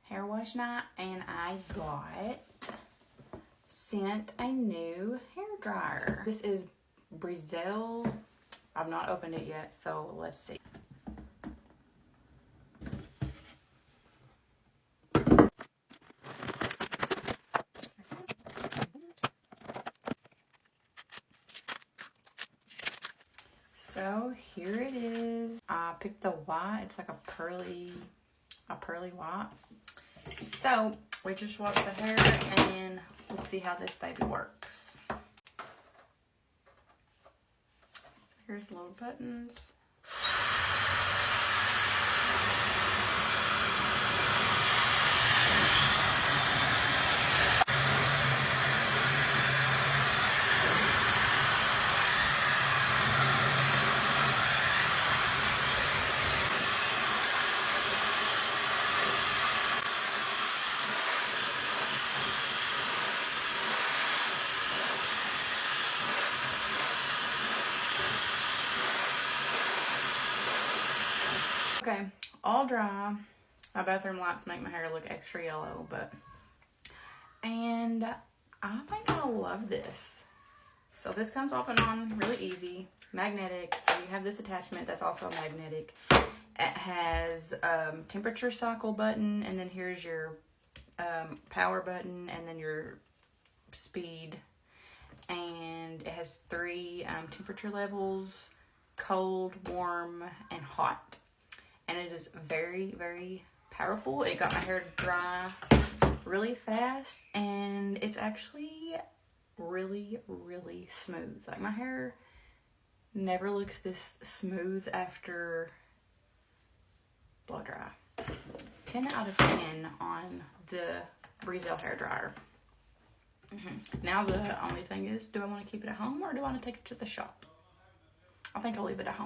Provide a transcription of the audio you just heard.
hair wash night, and I got sent a new hair dryer. This is Breezelle. I've not opened it yet, so let's see. So here it is. I picked the white. It's like a pearly white. So we just washed the hair, and let's see how this baby works. Here's little buttons. Okay, all dry. My bathroom lights make my hair look extra yellow, and I think I love this. So this comes off and on really easy, magnetic. You have this attachment that's also magnetic. It has temperature cycle button, and then here's your power button, and then your speed. And it has 3 temperature levels: cold, warm, and hot. And it is very, very powerful. It got my hair dry really fast, and it's actually really, really smooth. Like, my hair never looks this smooth after blow dry. 10 out of 10 on the Breezelle hair dryer. Now the only thing is, do I want to keep it at home or do I want to take it to the shop? I think I'll leave it at home.